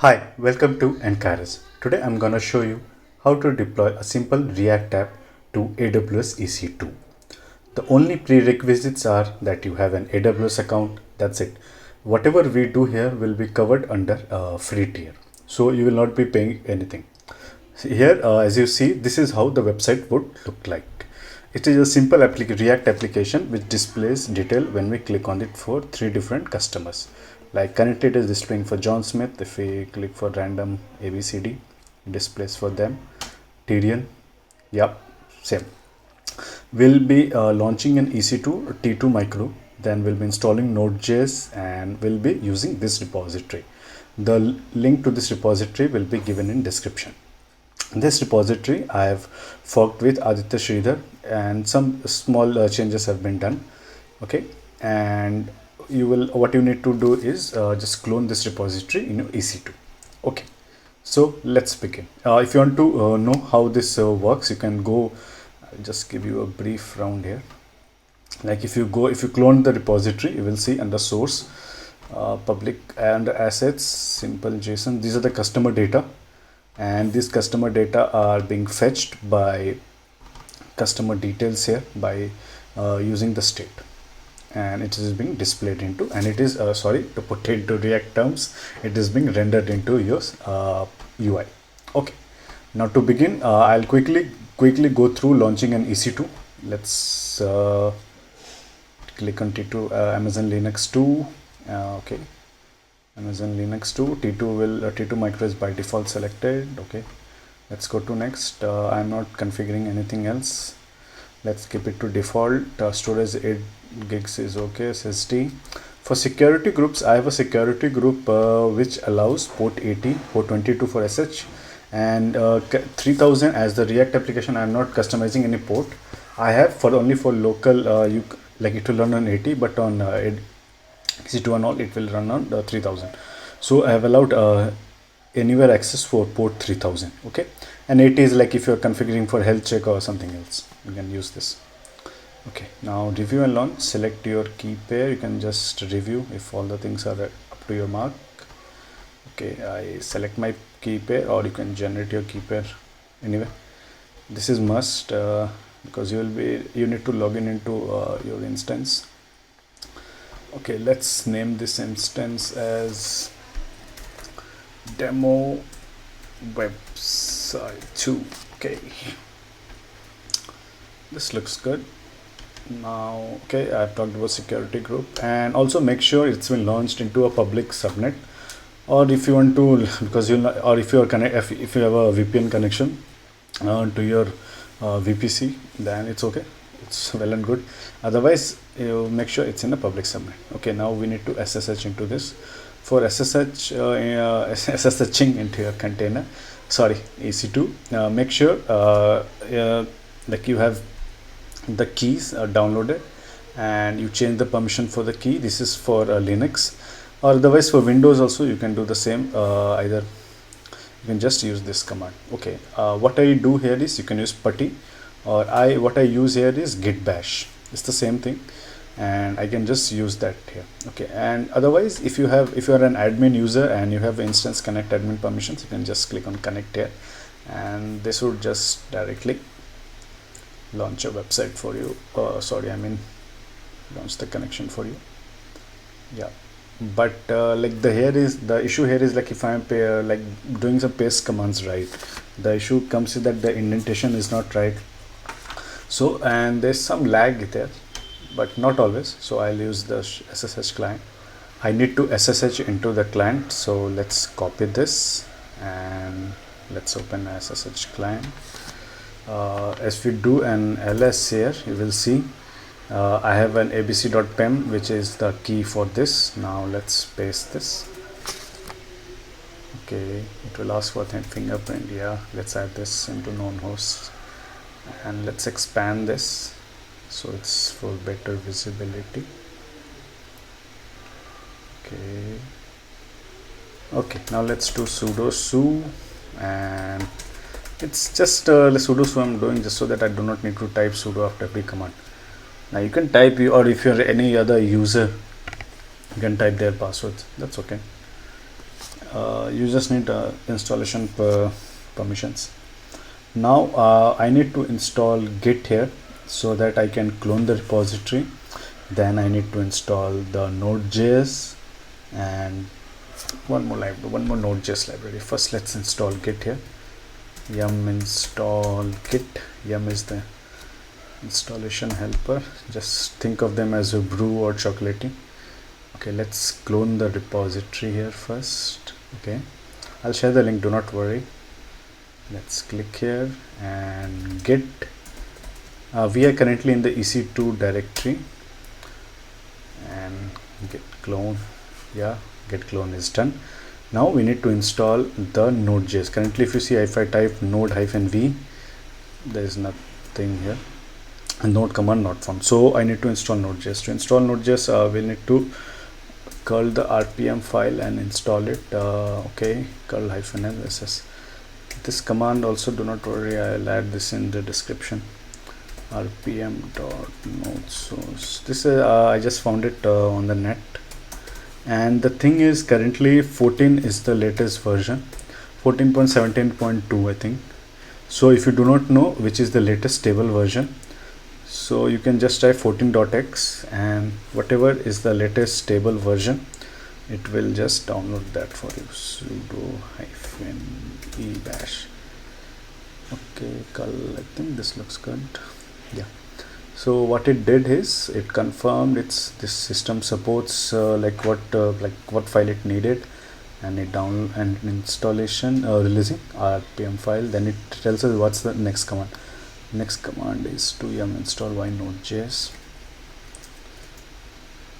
Hi, welcome to Encarus. Today I'm gonna show you how to deploy a simple React app to AWS EC2. The only prerequisites are that you have an AWS account. That's it. Whatever we do here will be covered under free tier. So you will not be paying anything. Here, as you see, this is how the website would look like. It is a simple React application which displays detail when we click on it for three different customers. Like currently it is displaying for John Smith. If we click for random ABCD, it displays for them. Tyrion, yep, same. We'll be launching an EC2 T2 micro, then we'll be installing Node.js and we'll be using this repository. The link to this repository will be given in description. This repository I have forked with Aditya Sridhar and some small changes have been done. Okay, and what you need to do is just clone this repository in your EC2. Okay, so let's begin. If you want to know how this works, you can go. I'll just give you a brief round here. Like if you clone the repository, you will see under source, public and assets, simple JSON. These are the customer data, and these customer data are being fetched by customer details here by using the state, and it is being displayed into, and it is sorry, to put it into React terms, it is being rendered into your UI. Okay, now to begin, I'll quickly go through launching an EC2. Let's click on T2, Amazon Linux 2. Okay, Amazon Linux 2, T2 micro is by default selected. Okay, let's go to next. I'm not configuring anything else. Let's keep it to default. Storage 8 gigs is okay. SSD. For security groups, I have a security group which allows port 80, port 22 for SH, and 3000 as the React application. I'm not customizing any port. I have for only for local. Like it will run on 80, but on EC2 and all, it will run on 3000. So I have allowed anywhere access for port 3000. Okay, and 80 is like if you're configuring for health check or something else, you can use this. Okay, now review and launch. Select your key pair. You can just review if all the things are up to your mark. Okay, I select my key pair, or you can generate your key pair anyway. This is must because you need to log in into your instance. Okay, let's name this instance as demo website 2. Okay, this looks good. Now, okay, I've talked about security group, and also make sure it's been launched into a public subnet, or if you want to, because or if you are if you have a VPN connection to your VPC, then it's okay, it's well and good. Otherwise, you make sure it's in a public subnet. Okay, now we need to SSH into this. For SSHing into your container, sorry, EC2, make sure like you have the keys are downloaded and you change the permission for the key. This is for Linux, or otherwise for Windows also you can do the same. Either you can just use this command. Okay, what I do here is you can use putty, or what I use here is git bash. It's the same thing, and I can just use that here. Okay, and otherwise if you are an admin user and you have instance connect admin permissions, you can just click on connect here, and this would just directly launch a website for you. Launch the connection for you. Yeah, but like the issue here is like if I'm like doing some paste commands, right, the issue comes is that the indentation is not right. So, and there's some lag there, but not always. So I'll use the SSH client. I need to SSH into the client, so let's copy this and let's open a SSH client. As we do an ls here, you will see I have an abc.pem, which is the key for this. Now let's paste this. Okay, it will ask for fingerprint. Yeah, let's add this into known hosts, and let's expand this so it's for better visibility. Okay, now let's do sudo su, and it's just sudo su I'm doing just so that I do not need to type sudo after every command. Now you can type, or if you're any other user, you can type their passwords, that's okay. You just need installation permissions. Now I need to install Git here so that I can clone the repository. Then I need to install the Node.js and one more Node.js library. First, let's install Git here. Yum install Git. Yum is the installation helper. Just think of them as a brew or chocolatey. Okay, let's clone the repository here first. Okay, I'll share the link, do not worry. Let's click here and Git. We are currently in the EC2 directory and git clone. Yeah, git clone is done. Now we need to install the Node.js. Currently, if you see, if I type node-v, there is nothing here. A node command not found. So I need to install Node.js. To install Node.js, we'll need to curl the rpm file and install it. Okay, curl-lss. This command also, do not worry, I'll add this in the description. rpm.node source. This is I just found it on the net. And the thing is, currently 14 is the latest version, 14.17.2 I think. So if you do not know which is the latest stable version, so you can just type 14.x and whatever is the latest stable version, it will just download that for you. Sudo -e bash. Okay, I think this looks good. Yeah. So what it did is it confirmed this system supports like what file it needed, and it down and installation releasing rpm file. Then it tells us what's the next command. Next command is to yum install y node.js.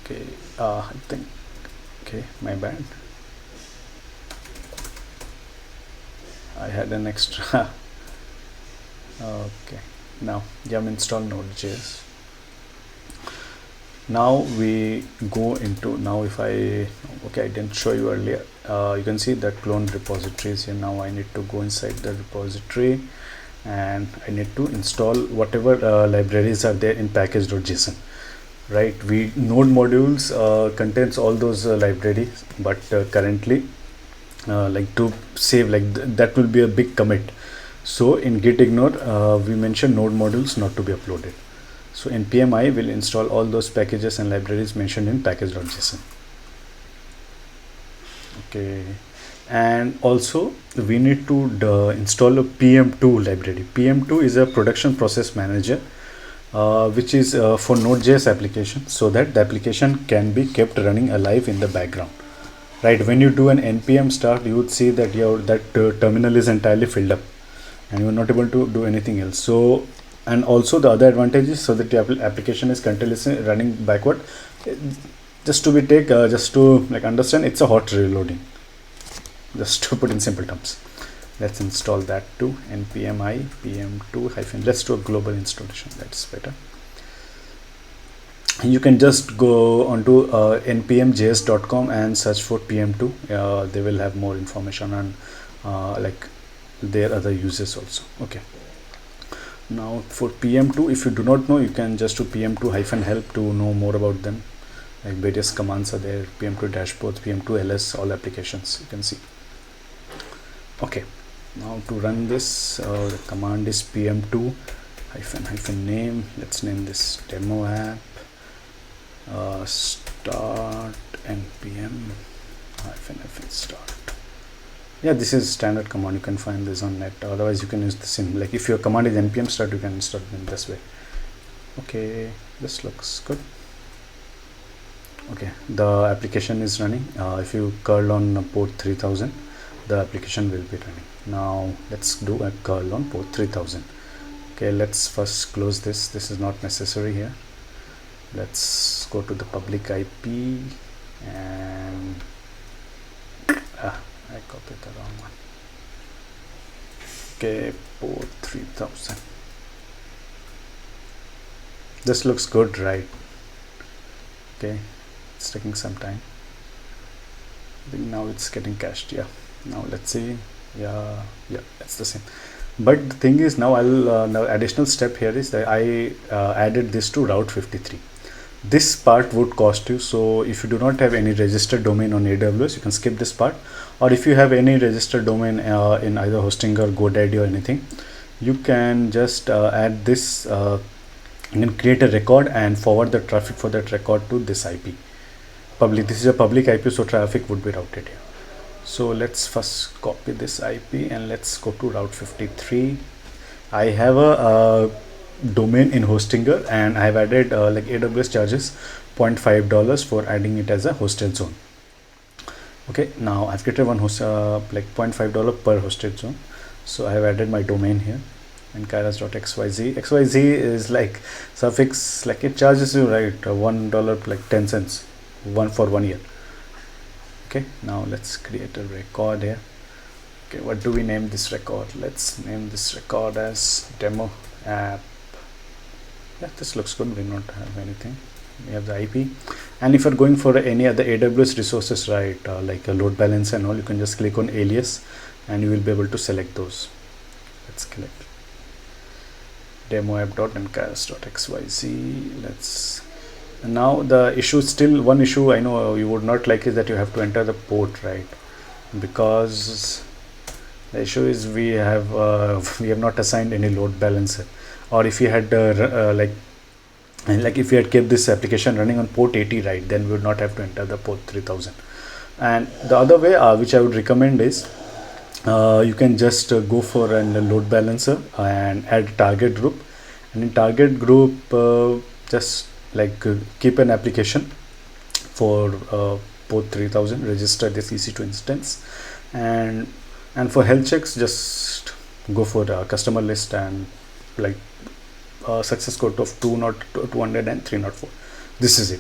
Okay, I think, okay, my bad, I had an extra. Okay, now yum install node.js. Now we go into, now if I, okay, I didn't show you earlier, you can see that cloned repository is here. Now I need to go inside the repository and I need to install whatever libraries are there in package.json. Right, we node modules contains all those libraries, but currently like to save that will be a big commit. So in git ignore we mentioned node modules not to be uploaded. So npm I will install all those packages and libraries mentioned in package.json. Okay, and also we need to install a pm2 library. pm2 is a production process manager which is for Node.js application, so that the application can be kept running alive in the background. Right, when you do an npm start, you would see that your terminal is entirely filled up and you are not able to do anything else. So, and also the other advantage is so that your application is continuously running backward. Just to just to like understand, it's a hot reloading, just to put in simple terms. Let's install that too. npm I pm2 hyphen, let's do a global installation, that's better. You can just go onto npmjs.com and search for pm2. They will have more information on like their other uses also. Okay, now for pm2, if you do not know, you can just do pm2 hyphen help to know more about them. Like various commands are there, pm2 dashboards, pm2 ls, all applications you can see. Okay, now to run this, the command is pm2 hyphen name. Let's name this demo app. Start npm hyphen start. Yeah, this is standard command, you can find this on net. Otherwise you can use the same, like if your command is npm start, you can start in this way. Okay, this looks good. Okay, the application is running. If you curl on port 3000, the application will be running. Now let's do a curl on port 3000. Okay, let's first close this. This is not necessary here. Let's go to the public IP and I copied the wrong one. Okay, port 3000. This looks good, right? Okay, it's taking some time. I think now it's getting cached. Yeah, now let's see. Yeah, that's the same. But the thing is, now I'll now additional step here is that I added this to route 53. This part would cost you. So if you do not have any registered domain on AWS, you can skip this part. Or if you have any registered domain in either Hostinger, GoDaddy or anything, you can just add this. You can create a record and forward the traffic for that record to this IP. Public. This is a public IP, so traffic would be routed here. So let's first copy this IP and let's go to Route 53. I have a domain in Hostinger, and I have added like AWS charges $0.5 for adding it as a hosted zone. Okay, now I've created one host like $0.5 per hosted zone. So I have added my domain here, and kairos.xyz. XYZ is like suffix, like it charges you right $1 like 10 cents one for 1 year. Okay, now let's create a record here. Okay, what do we name this record? Let's name this record as demo app. Yeah, this looks good. We don't have anything. We have the IP, and if you're going for any other AWS resources, right, like a load balance and all, you can just click on alias and you will be able to select those. Let's click demo app.nkairos.xyz. Let's, now the issue, still one issue I know you would not like, is that you have to enter the port, right? Because the issue is we have not assigned any load balancer. Or if you had like if you had kept this application running on port 80, right, then we would not have to enter the port 3000. And the other way which I would recommend is you can just go for a load balancer and add target group, and in target group just like keep an application for port 3000, register this EC2 instance, and for health checks just go for the customer list and like success code of 200 and 304. This is it.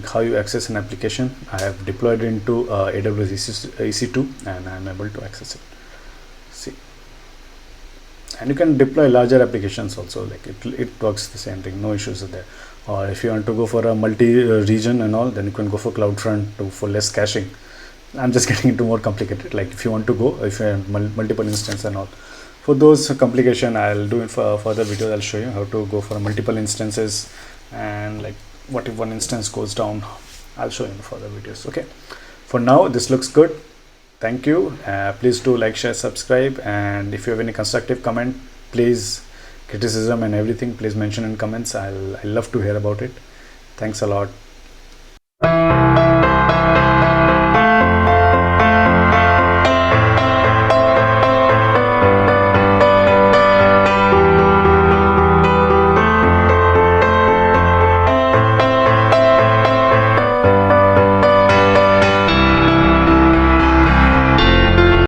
How you access an application. I have deployed into AWS EC2 and I am able to access it. See, and you can deploy larger applications also, like it works the same thing, no issues there. Or if you want to go for a multi-region and all, then you can go for CloudFront for less caching. I'm just getting into more complicated. Like if you want to go, if you have multiple instances and all, for those complication I'll do it for further videos. I'll show you how to go for multiple instances, and like what if one instance goes down. I'll show you in further videos. Okay, for now this looks good. Thank you. Please do like, share, subscribe, and if you have any constructive comment, please, criticism and everything, please mention in comments. I'll love to hear about it. Thanks a lot.